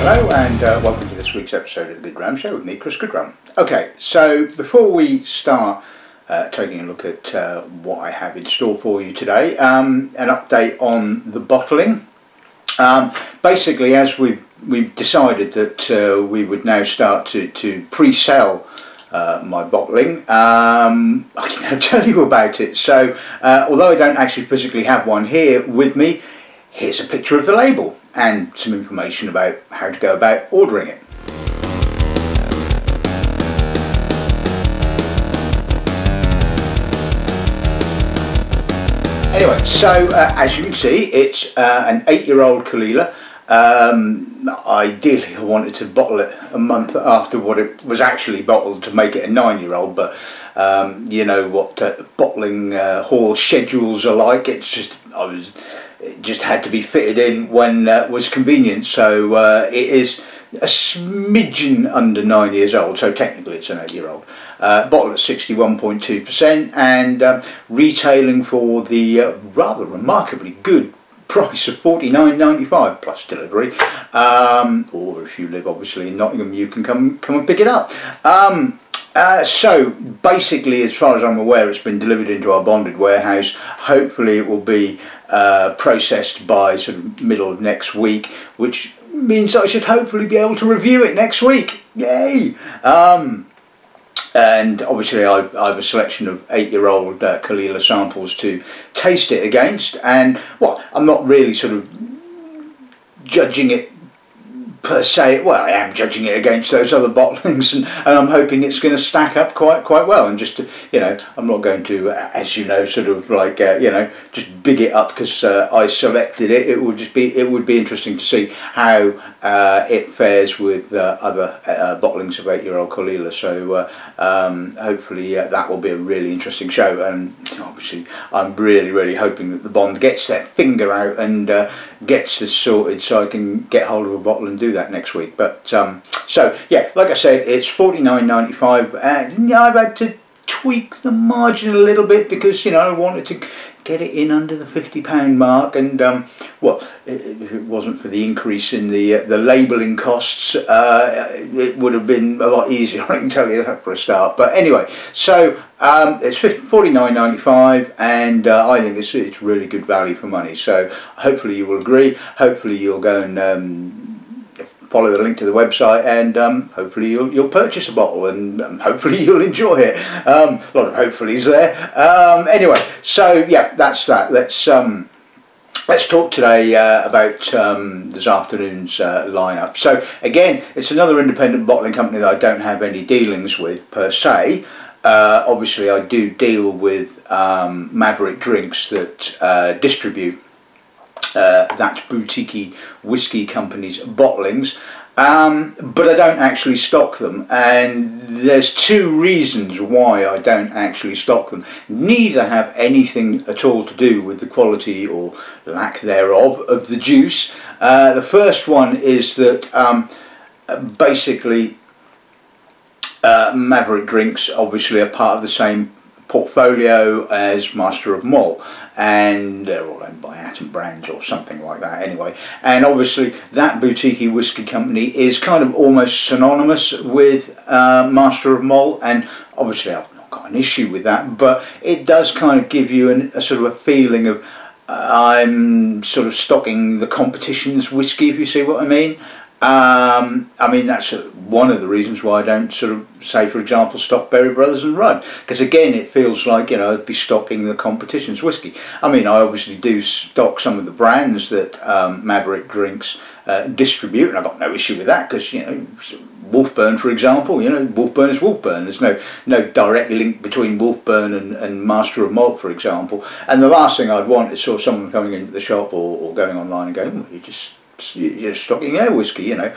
Hello and welcome to this week's episode of the Goodrum Show with me, Chris Goodrum. Okay, so before we start taking a look at what I have in store for you today, an update on the bottling. Basically, as we've decided that we would now start to pre-sell my bottling, I can tell you about it. So although I don't actually physically have one here with me, here's a picture of the label and some information about how to go about ordering it. Anyway, so as you can see, it's an 8-year-old Caol Ila. Ideally I wanted to bottle it a month after what it was actually bottled to make it a 9-year-old, but you know what bottling hall schedules are like. It's just it just had to be fitted in when was convenient. So it is a smidgen under 9 years old, so technically it's an 8-year-old. Bottled at 61.2% and retailing for the rather remarkably good price of £49.95 plus delivery, or if you live obviously in Nottingham, you can come and pick it up. So basically, as far as I'm aware, it's been delivered into our bonded warehouse. Hopefully it will be processed by sort of middle of next week, which means I should hopefully be able to review it next week. Yay! And obviously I have a selection of 8-year-old Caol Ila samples to taste it against, and well, I'm not really sort of judging it per se. Well, I am judging it against those other bottlings, and I'm hoping it's going to stack up quite well. And just to, you know, I'm not going to, as you know, sort of like you know, just big it up because I selected it. It would be interesting to see how it fares with other bottlings of 8-year-old Caol Ila. So hopefully that will be a really interesting show, and obviously I'm really hoping that the bond gets their finger out and gets this sorted so I can get hold of a bottle and do that next week. But so yeah, like I said, it's £49.95, and I've had to tweak the margin a little bit because, you know, I wanted to get it in under the £50 mark, and well, if it wasn't for the increase in the labelling costs, it would have been a lot easier, I can tell you that for a start. But anyway, so it's £49.95, and I think it's really good value for money. So hopefully you will agree. Hopefully you'll go and follow the link to the website, and hopefully you'll purchase a bottle, and hopefully you'll enjoy it. A lot of hopefullys there. Anyway, so yeah, that's that. Let's talk today about this afternoon's lineup. So again, it's another independent bottling company that I don't have any dealings with per se. Obviously I do deal with Maverick Drinks that distribute That Boutique-y Whisky Company's bottlings, but I don't actually stock them, and there's two reasons why I don't actually stock them. Neither have anything at all to do with the quality or lack thereof of the juice. The first one is that basically Maverick Drinks obviously are part of the same portfolio as Master of Malt, and they're all owned by Atom Brands or something like that anyway. And obviously That Boutique-y Whisky Company is kind of almost synonymous with Master of Malt, and obviously I've not got an issue with that, but it does kind of give you a sort of a feeling of I'm sort of stocking the competition's whiskey, if you see what I mean. I mean, that's one of the reasons why I don't sort of say, for example, stock Berry Brothers and Rudd, because again it feels like, you know, I'd be stocking the competition's whiskey. I mean, I obviously do stock some of the brands that Maverick Drinks distribute, and I've got no issue with that, because, you know, Wolfburn, for example, you know, Wolfburn is Wolfburn. There's no direct link between Wolfburn and Master of Malt, for example. And the last thing I'd want is sort of someone coming into the shop or going online and going, well, you're stocking their whiskey, you know.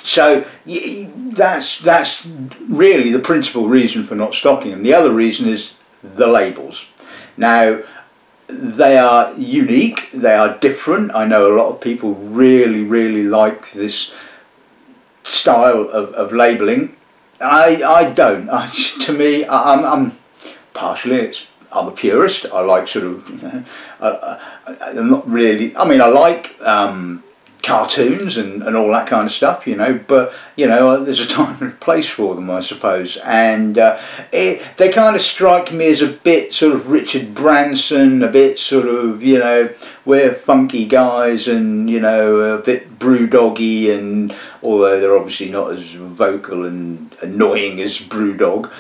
So that's really the principal reason for not stocking them. The other reason is the labels. Now, they are unique, they are different. I know a lot of people really like this style of labelling. I don't. To me, I'm partially, I'm a purist. I like sort of, you know, I'm not really, I mean, I like cartoons and all that kind of stuff, you know, but you know, there's a time and a place for them, I suppose, and they kind of strike me as a bit sort of Richard Branson, a bit sort of, you know, we're funky guys and, you know, a bit brewdoggy, and although they're obviously not as vocal and annoying as Brewdog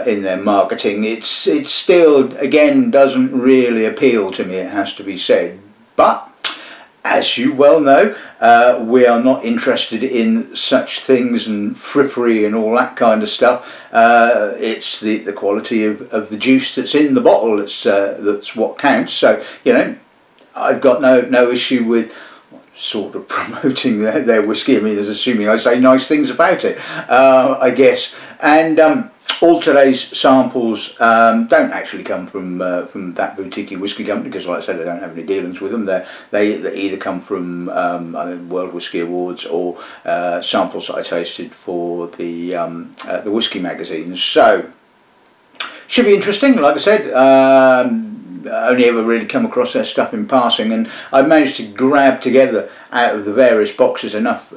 in their marketing, it still, again, doesn't really appeal to me, it has to be said. But as you well know, we are not interested in such things and frippery and all that kind of stuff. It's the quality of the juice that's in the bottle that's what counts. So, you know, I've got no issue with sort of promoting their whiskey. I mean, assuming I say nice things about it, I guess. And all today's samples don't actually come from That Boutique-y Whisky Company, because, like I said, I don't have any dealings with them. They either come from World Whisky Awards or samples that I tasted for the whisky magazines. So should be interesting. Like I said, only ever really come across their stuff in passing, and I managed to grab together out of the various boxes enough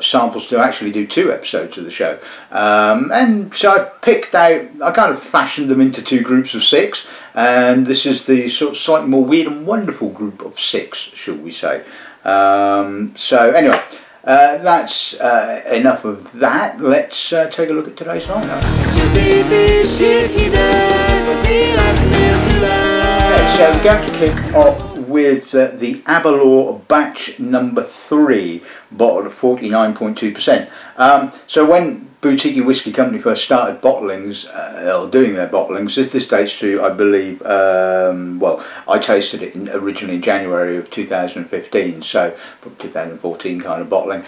samples to actually do 2 episodes of the show, and so I picked out, I kind of fashioned them into 2 groups of 6, and this is the sort of slightly more weird and wonderful group of 6, shall we say. So anyway, that's enough of that. Let's take a look at today's lineup. So we're going to kick off with the Aberlour batch number 3, bottled at 49.2%. So when Boutique-y Whisky Company first started bottlings, or doing their bottlings, this dates to, I believe, well, I tasted it originally in January of 2015, so 2014 kind of bottling.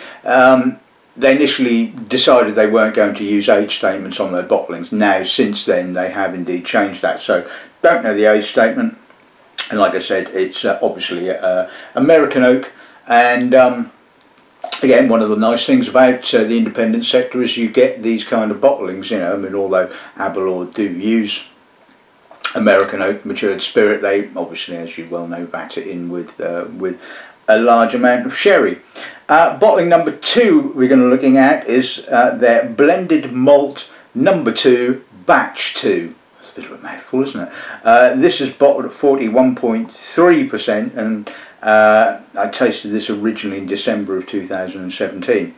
They initially decided they weren't going to use age statements on their bottlings. Now, since then, they have indeed changed that. So, don't know the age statement. And like I said, it's obviously American oak. And again, one of the nice things about the independent sector is you get these kind of bottlings. You know, I mean, although Aberlour do use American oak matured spirit, they obviously, as you well know, vat it in with a large amount of sherry. Bottling number 2 we're going to be looking at is their blended malt number 2 batch 2. It's a bit of a mouthful, isn't it? This is bottled at 41.3%, and I tasted this originally in December of 2017.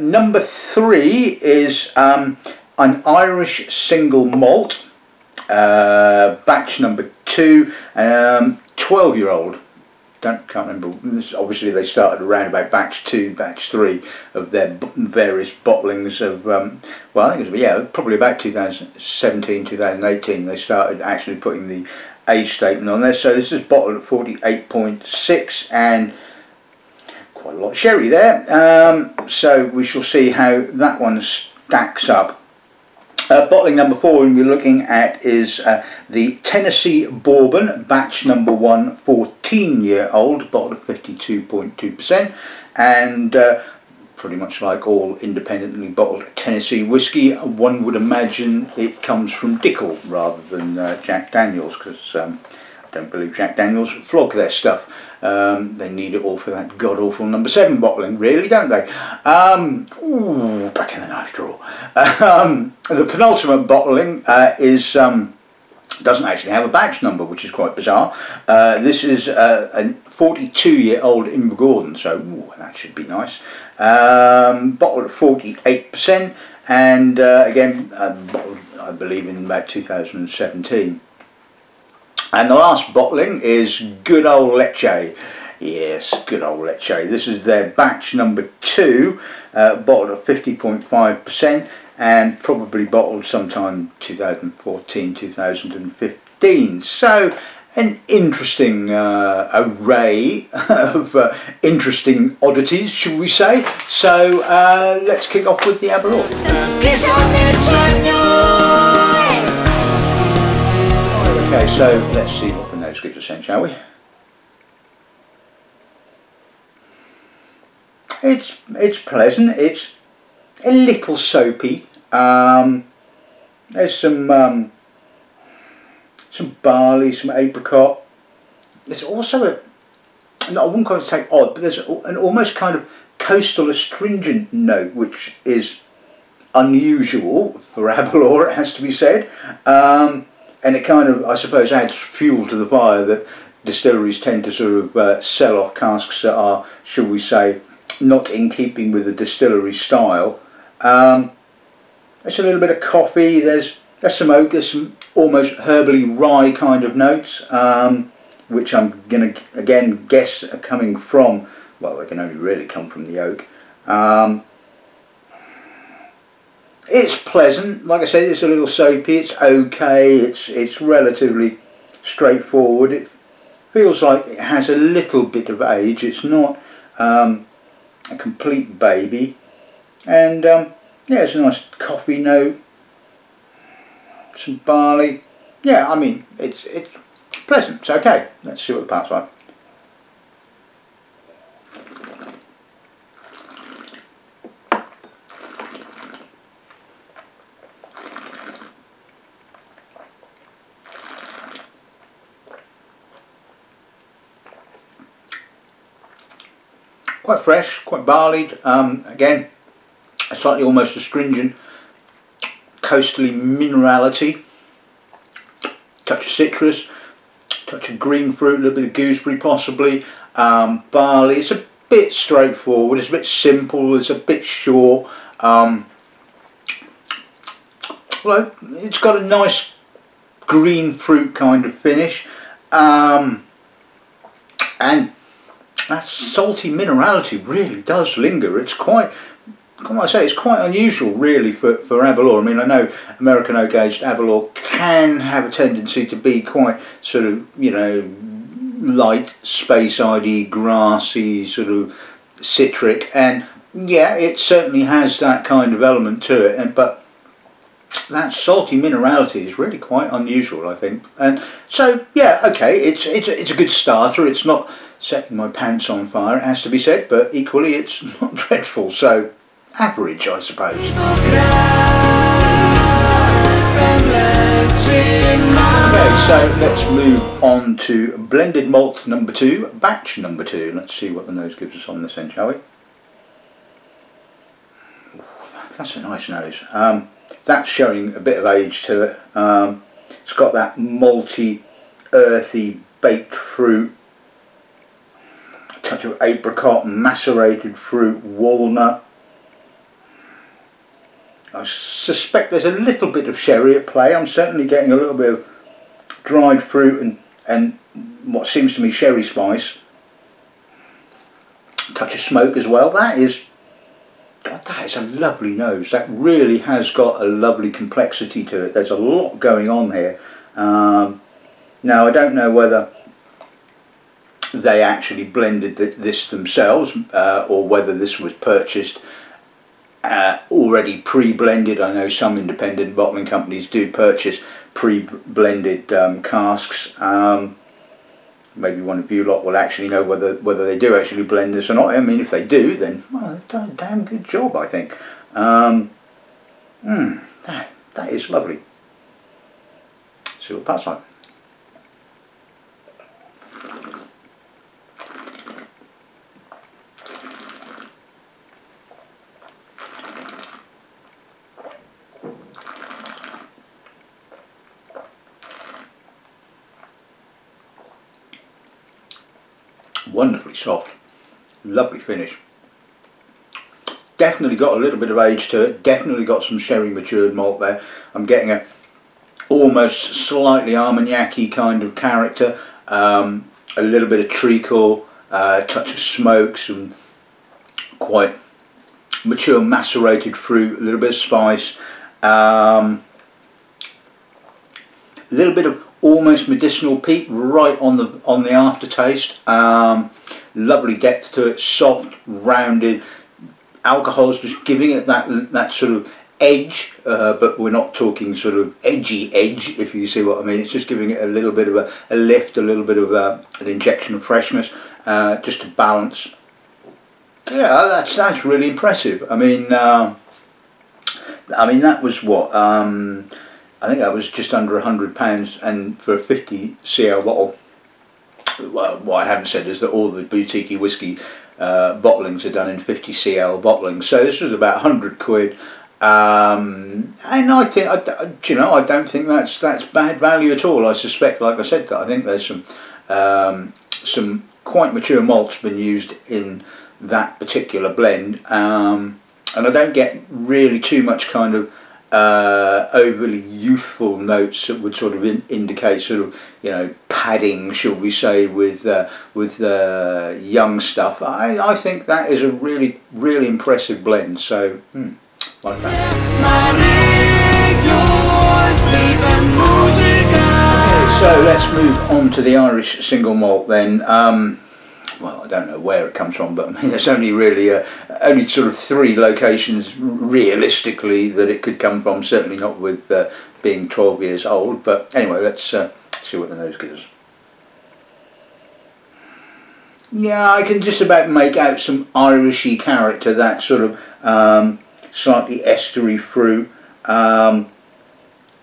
Number 3 is an Irish single malt, batch number 2, 12-year-old. Can't remember. Obviously, they started around about batch 2, batch 3 of their various bottlings of. Well, I think it was probably about 2017, 2018. They started actually putting the age statement on there. So this is bottled at 48.6 and quite a lot of sherry there. So we shall see how that one stacks up. Bottling number 4 we're looking at is the Tennessee Bourbon, batch number 1, 14-year-old, bottled at 52.2%, and pretty much like all independently bottled Tennessee whiskey, one would imagine it comes from Dickel rather than Jack Daniels, because I don't believe Jack Daniels flog their stuff. They need it all for that god-awful number 7 bottling, really, don't they? Ooh, back in the knife drawer. The penultimate bottling is doesn't actually have a batch number, which is quite bizarre. This is a 42-year-old Invergordon, so ooh, that should be nice. Bottled at 48%, and again, bottled, I believe, in about 2017. And the last bottling is good old Ledaig. Yes, good old Ledaig. This is their batch number 2, bottled at 50.5%, and probably bottled sometime 2014, 2015. So an interesting array of interesting oddities, shall we say. So let's kick off with the Aberlour. Okay, so let's see what the nose gives us then, shall we? It's pleasant. It's a little soapy. There's some barley, some apricot. There's also a I wouldn't quite say odd, but there's an almost kind of coastal astringent note, which is unusual for Aberlour, it has to be said. And it kind of, I suppose, adds fuel to the fire that distilleries tend to sort of sell off casks that are, shall we say, not in keeping with the distillery style. There's a little bit of coffee, there's some oak, there's some almost herbally rye kind of notes, which I'm going to again guess are coming from, well, they can only really come from the oak. It's pleasant, like I said, it's a little soapy, it's okay, it's relatively straightforward. It feels like it has a little bit of age, it's not a complete baby. And yeah, it's a nice coffee note, some barley. Yeah, I mean, it's pleasant, it's okay. Let's see what the palate like. Quite fresh, quite barleyed, again, a slightly almost astringent, coastally minerality, touch of citrus, touch of green fruit, a little bit of gooseberry possibly, barley. It's a bit straightforward, it's a bit simple, it's a bit short. Well, it's got a nice green fruit kind of finish, and that salty minerality really does linger. It's quite, I say, it's quite unusual really for Aberlour. I mean, I know American oak aged Aberlour can have a tendency to be quite sort of, you know, light, Speyside-y, grassy, sort of citric, and yeah, it certainly has that kind of element to it, but that salty minerality is really quite unusual, I think. And so yeah, okay, it's a good starter. It's not setting my pants on fire, it has to be said, but equally it's not dreadful, so average, I suppose. Okay, so let's move on to blended malt number 2, batch number 2. Let's see what the nose gives us on this end, shall we? Ooh, that's a nice nose. That's showing a bit of age to it. It's got that malty, earthy, baked fruit, touch of apricot, macerated fruit, walnut. I suspect there's a little bit of sherry at play. I'm certainly getting a little bit of dried fruit and what seems to me sherry spice. Touch of smoke as well. That is a lovely nose. That really has got a lovely complexity to it. There's a lot going on here. Now I don't know whether they actually blended this themselves or whether this was purchased already pre-blended. I know some independent bottling companies do purchase pre-blended casks. Maybe one of you lot will actually know whether they do actually blend this or not. I mean, if they do, then well, they've done a damn good job, I think. That is lovely. See what that's like. Wonderfully soft, lovely finish. Definitely got a little bit of age to it, definitely got some sherry matured malt there. I'm getting a almost slightly Armagnac-y kind of character, a little bit of treacle, a touch of smoke, some quite mature macerated fruit, a little bit of spice, a little bit of almost medicinal peat right on the aftertaste. Lovely depth to it, soft, rounded. Alcohol's just giving it that sort of edge, but we're not talking sort of edgy edge, if you see what I mean. It's just giving it a little bit of a lift, a little bit of an injection of freshness, just to balance. Yeah, that's really impressive. I mean that was what, I think that was just under £100, and for a 50 cl bottle, well, what I haven't said is that all the boutique-y whisky bottlings are done in 50 cl bottlings. So this was about 100 quid. And I think, you know, I don't think that's bad value at all. I suspect, like I said, that I think there's some quite mature malts been used in that particular blend, and I don't get really too much kind of overly youthful notes that would sort of indicate sort of, you know, padding, shall we say, with young stuff. I think that is a really impressive blend. So. Like that. Okay, so let's move on to the Irish single malt then. Well, I don't know where it comes from, but I mean, there's only really only sort of 3 locations realistically that it could come from. Certainly not with being 12 years old. But anyway, let's see what the nose gives. Yeah, I can just about make out some Irishy character. That sort of. Slightly estery fruit, but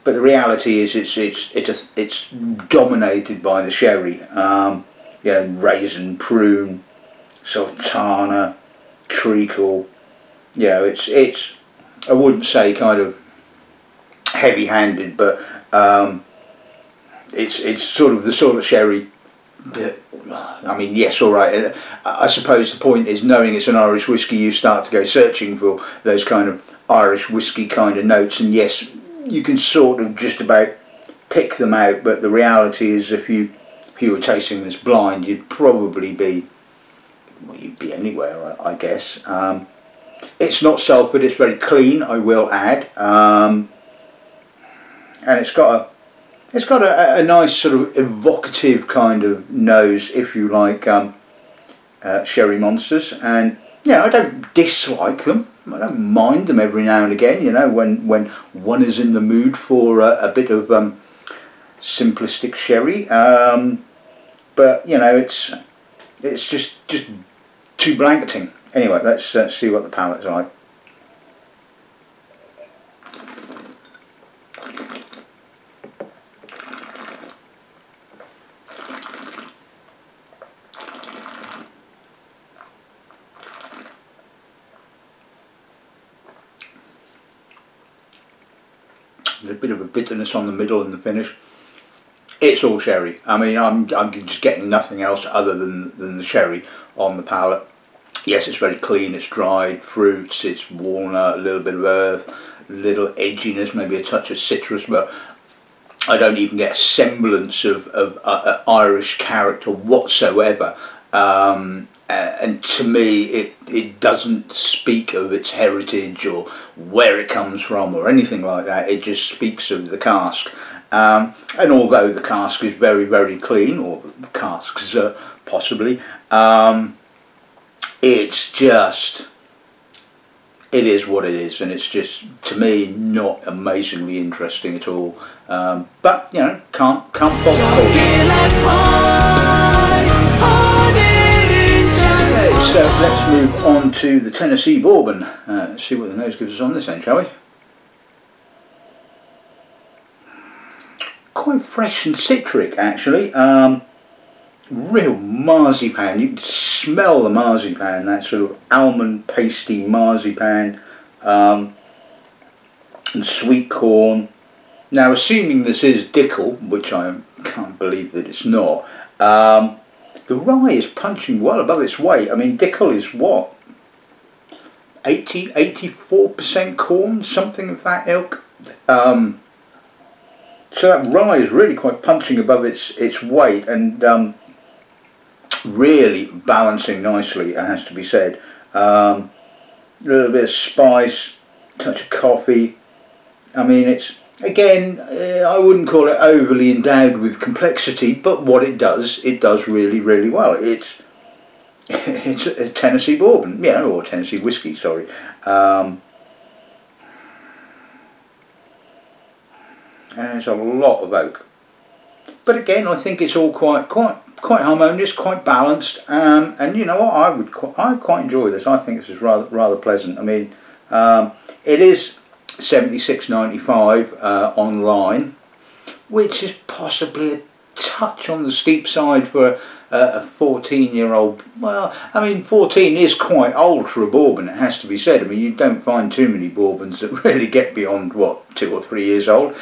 the reality is it's dominated by the sherry. You know, raisin, prune, sultana, treacle. You know, it's I wouldn't say kind of heavy-handed, but it's sort of the sort of sherry. I mean, yes, all right. I suppose the point is, knowing it's an Irish whiskey, you start to go searching for those kind of Irish whiskey kind of notes, and yes, you can sort of just about pick them out. But the reality is, if you were tasting this blind, you'd probably be, well, you'd be anywhere, I guess. It's not sulphur; it's very clean, I will add, and it's got a nice sort of evocative kind of nose, if you like, sherry monsters. And yeah, I don't dislike them. I don't mind them every now and again. You know, when one is in the mood for a bit of simplistic sherry. But you know, it's just too blanketing. Anyway, let's see what the palate's like. There's a bit of a bitterness on the middle and the finish. It's all sherry. I mean, I'm just getting nothing else other than the sherry on the palate. Yes, it's very clean. It's dried fruits. It's walnut, a little bit of earth, a little edginess, maybe a touch of citrus, but I don't even get a semblance of Irish character whatsoever. And to me, it doesn't speak of its heritage or where it comes from or anything like that. It just speaks of the cask. And although the cask is very clean, or the casks possibly, it's just, it is what it is, and it's just, to me, not amazingly interesting at all. But you know, can't fault it. So let's move on to the Tennessee Bourbon. Let's see what the nose gives us on this end, shall we? Quite fresh and citric, actually. Real marzipan. You can smell the marzipan, that sort of almond pasty marzipan, and sweet corn. Now, assuming this is Dickel, which I can't believe that it's not, the rye is punching well above its weight. I mean, Dickel is what? 84% corn, something of that ilk. So that rye is really quite punching above its weight, and really balancing nicely, it has to be said. A little bit of spice, touch of coffee. I mean, it's, again, I wouldn't call it overly endowed with complexity, but what it does really well. It's a Tennessee Bourbon, yeah, or Tennessee whiskey, sorry. And there's a lot of oak, but again, I think it's all quite harmonious, quite balanced, and you know what, I quite enjoy this. I think this is rather pleasant. I mean, it is £76.95 online, which is possibly a touch on the steep side for a 14-year-old. Well, I mean, 14 is quite old for a bourbon, it has to be said. I mean, you don't find too many bourbons that really get beyond, what, 2 or 3 years old.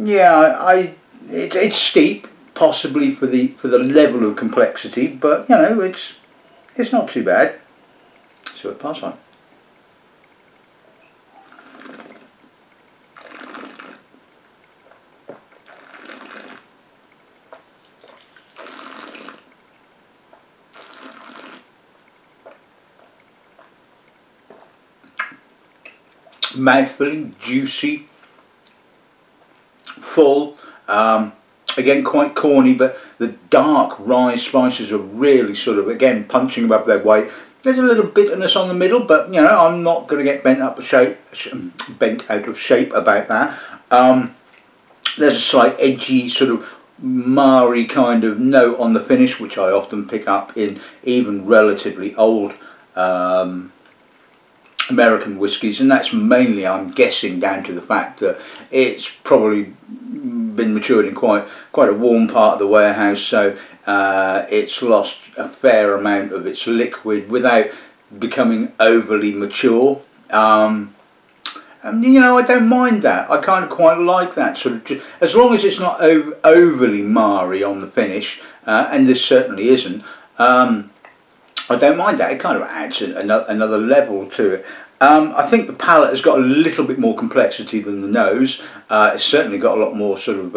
Yeah, it's steep, possibly for the level of complexity, but you know, it's not too bad. So it pass on. Mouth-filling, juicy, full, again quite corny, but the dark rye spices are really sort of, again, punching above their weight. There's a little bitterness on the middle, but you know, I'm not going to get bent out of shape about that. There's a slight edgy sort of marry kind of note on the finish, which I often pick up in even relatively old American whiskies, and that's mainly, I'm guessing, down to the fact that it's probably been matured in quite a warm part of the warehouse, so it's lost a fair amount of its liquid without becoming overly mature. And you know, I don't mind that. I kind of quite like that sort of, as long as it's not overly marry on the finish, and this certainly isn't. I don't mind that. It kind of adds another level to it. I think the palate has got a little bit more complexity than the nose. It's certainly got a lot more sort of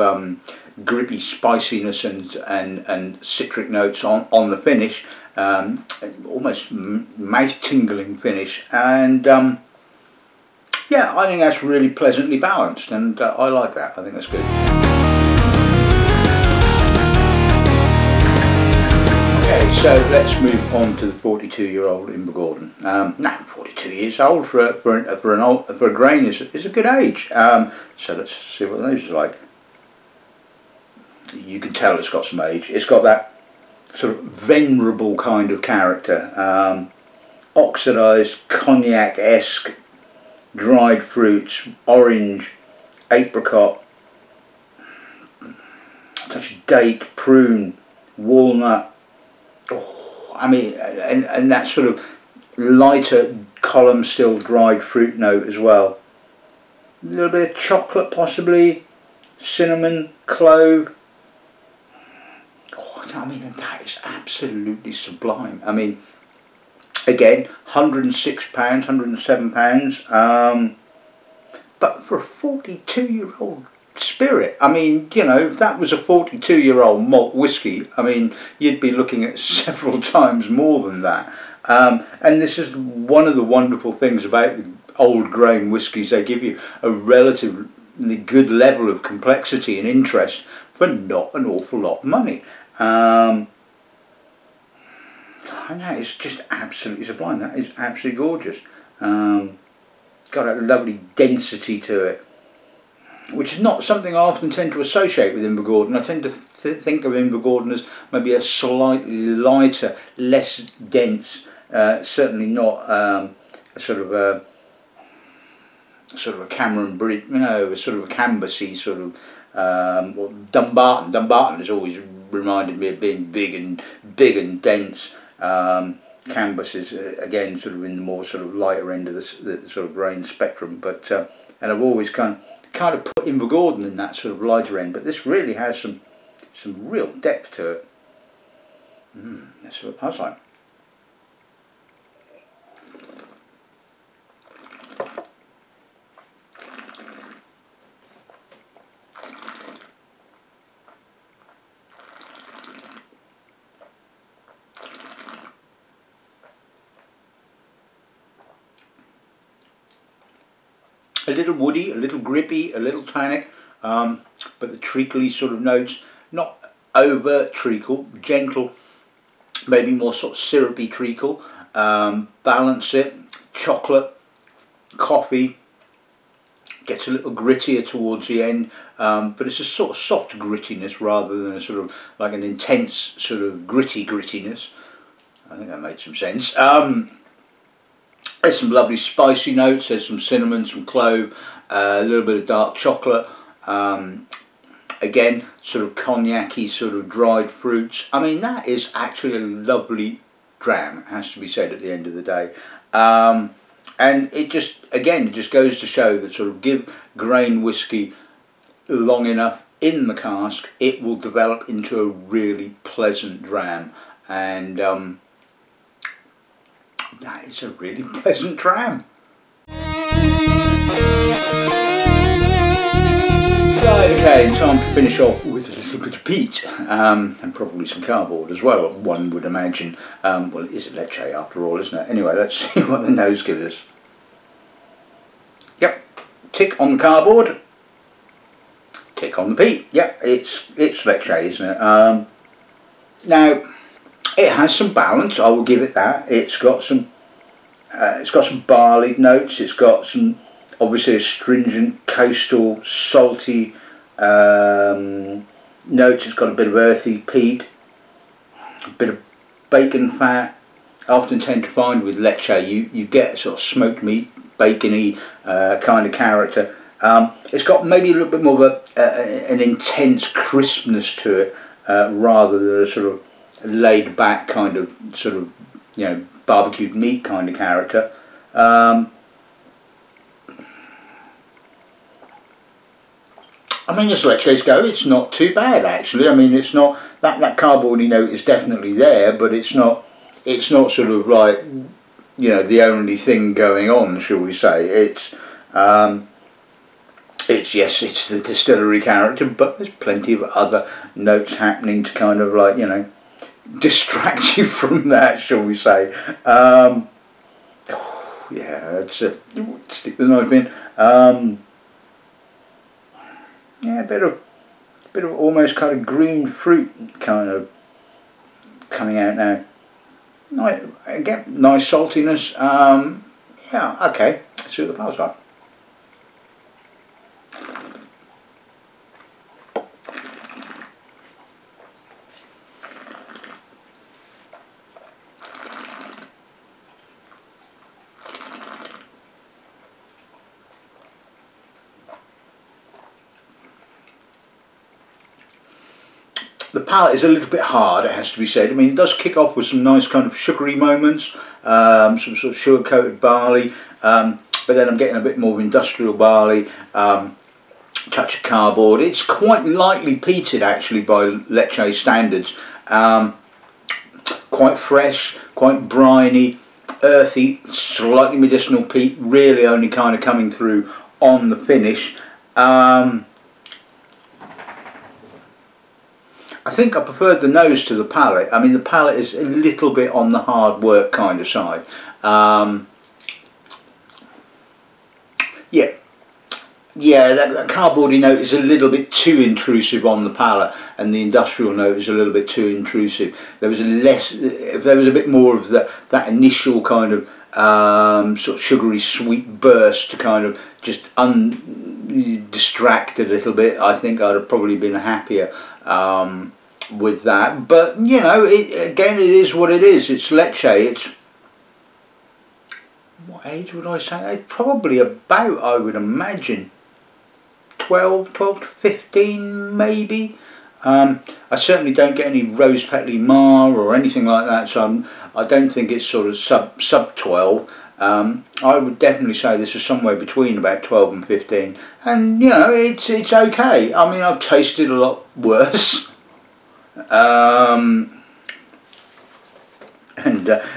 grippy spiciness and citric notes on the finish. Almost mouth-tingling finish. And yeah, I think that's really pleasantly balanced, and I like that. I think that's good. So let's move on to the 42-year-old Invergordon. Now, 42 years old for a grain is a good age. So let's see what the nose is like. You can tell it's got some age. It's got that sort of venerable kind of character. Oxidised, cognac-esque, dried fruits, orange, apricot, touch of date, prune, walnut. Oh, I mean, and that sort of lighter column still dried fruit note as well. A little bit of chocolate possibly, cinnamon, clove. Oh, I mean, that is absolutely sublime. I mean, again, £106, £107. But for a 42-year-old spirit, I mean, you know, if that was a 42-year-old malt whiskey, I mean, you'd be looking at several times more than that. And this is one of the wonderful things about the old grain whiskies. They give you a relatively good level of complexity and interest for not an awful lot of money. And that is just absolutely sublime. That is absolutely gorgeous. Got a lovely density to it, which is not something I often tend to associate with Invergordon. I tend to think of Invergordon as maybe a slightly lighter, less dense, certainly not a sort of a Cameron Bridge, you know, a sort of a canvassy sort of, or Dumbarton. Dumbarton has always reminded me of being big and dense. Canvas is again sort of in the more sort of lighter end of the sort of grain spectrum, but and I've always kind of put Invergordon in that sort of lighter end, but this really has some real depth to it. That's what I was like. A little woody, a little grippy, a little tannic, but the treacly sort of notes, not overt treacle, gentle, maybe more sort of syrupy treacle, balance it, chocolate, coffee, gets a little grittier towards the end, but it's a sort of soft grittiness rather than a sort of like an intense sort of grittiness. I think that made some sense. There's some lovely spicy notes, there's some cinnamon, some clove, a little bit of dark chocolate, again, sort of cognac-y, sort of dried fruits. I mean, that is actually a lovely dram, it has to be said at the end of the day. And it just, again, it just goes to show that sort of give grain whisky long enough in the cask, it will develop into a really pleasant dram. And that is a really pleasant dram. Right, okay, time to finish off with a little bit of peat, and probably some cardboard as well, one would imagine. Well, it is a leche after all, isn't it? Anyway, let's see what the nose gives us. Yep, tick on the cardboard, tick on the peat. Yep, it's leche, isn't it? Now, it has some balance, I will give it that. It's got some barley notes, it's got some, obviously, astringent, coastal, salty notes. It's got a bit of earthy peat, a bit of bacon fat. I often tend to find with leche you get a sort of smoked meat, bacony kind of character. It's got maybe a little bit more of an intense crispness to it, rather than a sort of laid back kind of sort of, you know, barbecued meat kind of character. I mean, as leches go, it's not too bad actually. I mean, it's not that cardboardy note is definitely there, but it's not sort of like, you know, the only thing going on, shall we say. It's yes, it's the distillery character, but there's plenty of other notes happening to kind of like, you know, distract you from that, shall we say. Oh, yeah, that's it. Stick the knife in. Yeah, a bit of almost kind of green fruit kind of coming out now. Again, nice saltiness. Yeah, okay. Let's see what the palate like. The palate is a little bit hard, it has to be said. I mean, it does kick off with some nice kind of sugary moments, some sort of sugar-coated barley, but then I'm getting a bit more of industrial barley, touch of cardboard. It's quite lightly peated actually by leche standards. Quite fresh, quite briny, earthy, slightly medicinal peat, really only kind of coming through on the finish. I think I preferred the nose to the palate. I mean, the palate is a little bit on the hard work kind of side. Yeah, that cardboardy note is a little bit too intrusive on the palate, and the industrial note is a little bit too intrusive. There was if there was a bit more of that initial kind of sort of sugary sweet burst to kind of just distract a little bit, I think I'd have probably been happier with that. But you know, again, it is what it is. It's leche. It's, what age would I say? Probably about, I would imagine, 12 to 15 maybe. I certainly don't get any rose petal mar or anything like that, so I don't think it's sort of sub 12. I would definitely say this is somewhere between about 12 and 15, and you know, it's okay. I mean, I've tasted a lot worse. And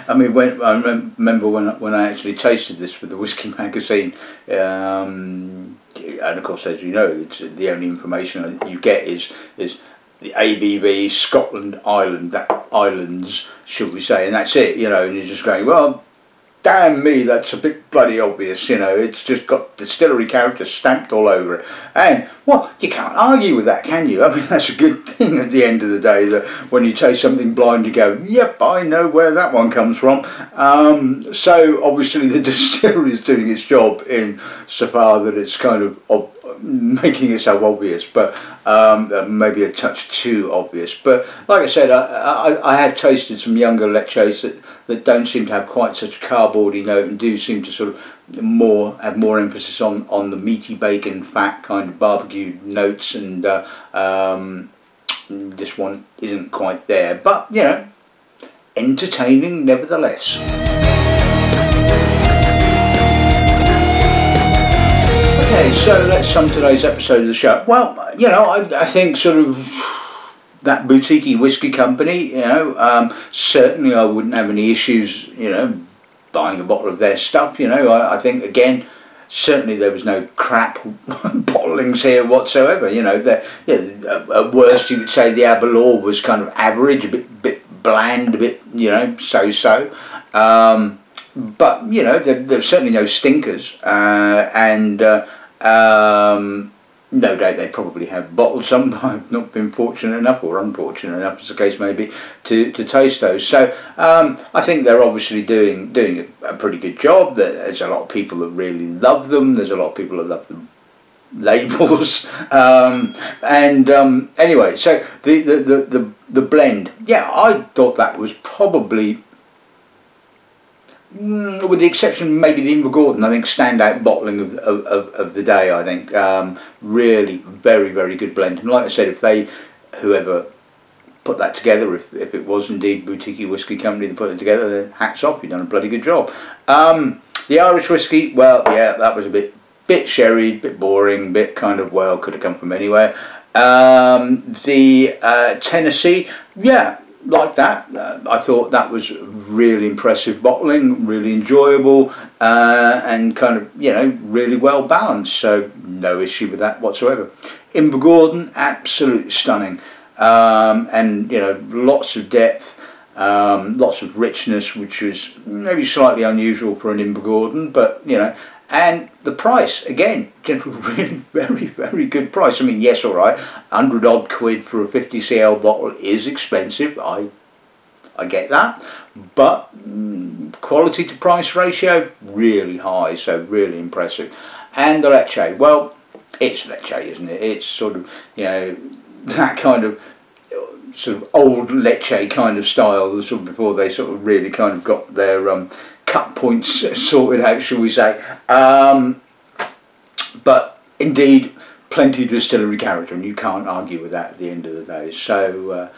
I mean, I remember when I actually tasted this with the Whisky magazine, and of course, as you know, it's the only information you get is the ABV Scotland islands, should we say, and that's it, you know, and you're just going, well, damn me, that's a bit bloody obvious, you know, it's just got distillery character stamped all over it. And, well, you can't argue with that, can you? I mean, that's a good thing at the end of the day, that when you taste something blind, you go, yep, I know where that one comes from. So, obviously, the distillery is doing its job in so far that it's kind of making itself obvious, but maybe a touch too obvious. But like I said, I had tasted some younger leches that don't seem to have quite such a cardboardy note and do seem to sort of have more emphasis on the meaty bacon fat kind of barbecue notes, and this one isn't quite there, but you know, entertaining nevertheless. Okay, so let's sum today's episode of the show. Well, you know, I think sort of That Boutique-y Whisky Company, you know, certainly I wouldn't have any issues, you know, buying a bottle of their stuff. You know, I think, again, certainly there was no crap bottlings here whatsoever. You know, at worst you could say the Aberlour was kind of average, a bit bland, a bit, you know, so-so. But, you know, there's certainly no stinkers, and no doubt they probably have bottled some. I've not been fortunate enough, or unfortunate enough as the case may be, to taste those. So I think they're obviously doing a pretty good job. There's a lot of people that really love them. There's a lot of people that love the labels. Anyway, so the blend, yeah, I thought that was probably, with the exception maybe the Invergordon, I think standout bottling of the day. I think really very, very good blend. And like I said, if whoever put that together, if it was indeed Boutique-y Whisky Company that put it together, then hats off, you've done a bloody good job. The Irish whiskey, well, yeah, that was a bit sherry, bit boring, bit kind of, well, could have come from anywhere. The Tennessee, yeah, like that. I thought that was really impressive bottling, really enjoyable, and kind of, you know, really well balanced, so no issue with that whatsoever. Invergordon, absolutely stunning, and you know, lots of depth, lots of richness, which was maybe slightly unusual for an Invergordon, but you know. And the price, again, really very, very good price. I mean, yes, all right, 100 odd quid for a 50 cl bottle is expensive. I get that, but quality to price ratio really high, so really impressive. And the Ledaig, well, it's Ledaig, isn't it? It's sort of, you know, that kind of sort of old Ledaig kind of style, sort of before they sort of really kind of got their cut points sorted out, shall we say. But indeed, plenty of distillery character, and you can't argue with that at the end of the day. So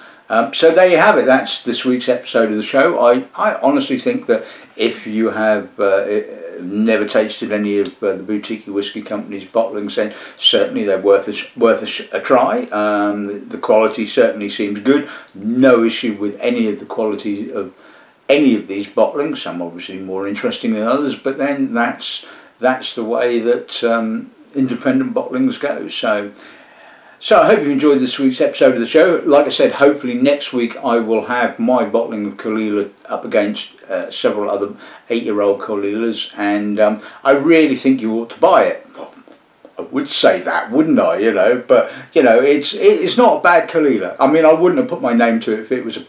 so there you have it. That's this week's episode of the show. I honestly think that if you have never tasted any of the Boutique-y Whisky Company's bottlings, then certainly they're worth a try. The quality certainly seems good. No issue with any of the quality of any of these bottlings. Some obviously more interesting than others, but then that's the way that independent bottlings go. So I hope you enjoyed this week's episode of the show. Like I said, hopefully next week I will have my bottling of Caol Ila up against several other 8-year-old Caol Ilas, and I really think you ought to buy it. I would say that, wouldn't I? You know, but you know, it's not a bad Caol Ila. I mean, I wouldn't have put my name to it if it was a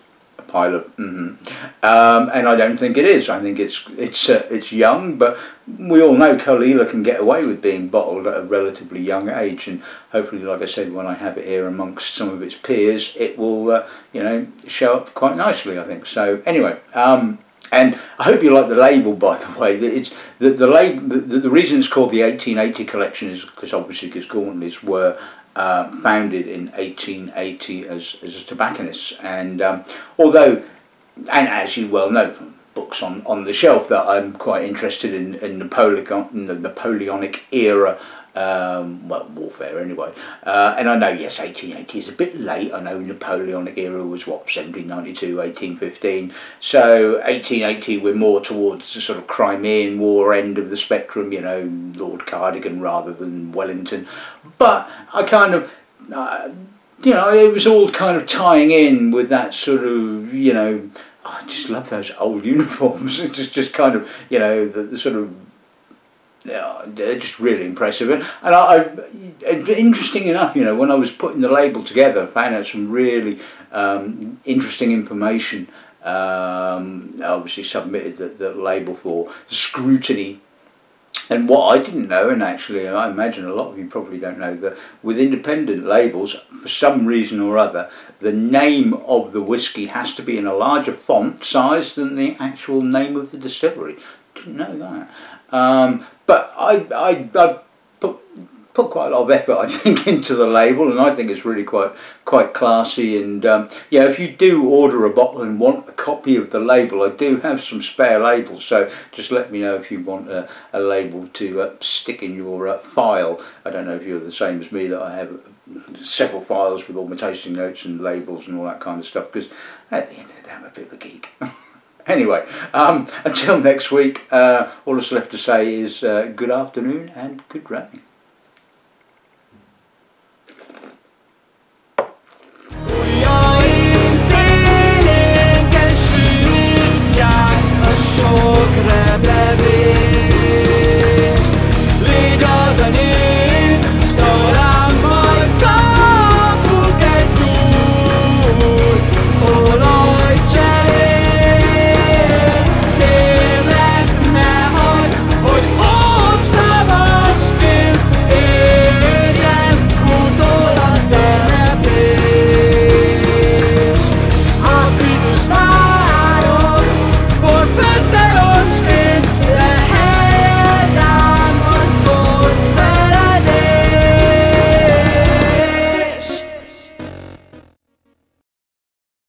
pile of and I don't think it is. I think it's young, but we all know Caol Ila can get away with being bottled at a relatively young age, and hopefully, like I said, when I have it here amongst some of its peers, it will you know, show up quite nicely, I think. So anyway, and I hope you like the label, by the way. It's the reason it's called the 1880 collection is because obviously Gordon's were founded in 1880 as tobacconists, and although, and as you well know from books on the shelf, that I'm quite interested in the Napoleonic era, well, warfare anyway, and I know, yes, 1880 is a bit late. I know Napoleonic era was what, 1792, 1815, so 1880 we're more towards the sort of Crimean War end of the spectrum, you know, Lord Cardigan rather than Wellington, but I kind of you know, it was all kind of tying in with that sort of, you know, I just love those old uniforms. It's just kind of, you know, the sort of, yeah, they're just really impressive. And interesting enough, you know, when I was putting the label together, I found out some really interesting information. I obviously submitted the label for scrutiny. And what I didn't know, and actually I imagine a lot of you probably don't know, that with independent labels, for some reason or other, the name of the whiskey has to be in a larger font size than the actual name of the distillery. Didn't know that. But I put quite a lot of effort, I think, into the label, and I think it's really quite classy. And yeah, if you do order a bottle and want a copy of the label, I do have some spare labels, so just let me know if you want a label to stick in your file. I don't know if you're the same as me, that I have several files with all my tasting notes and labels and all that kind of stuff, because at the end of the day I'm a bit of a geek. Anyway, until next week, all that's left to say is good afternoon and good rain.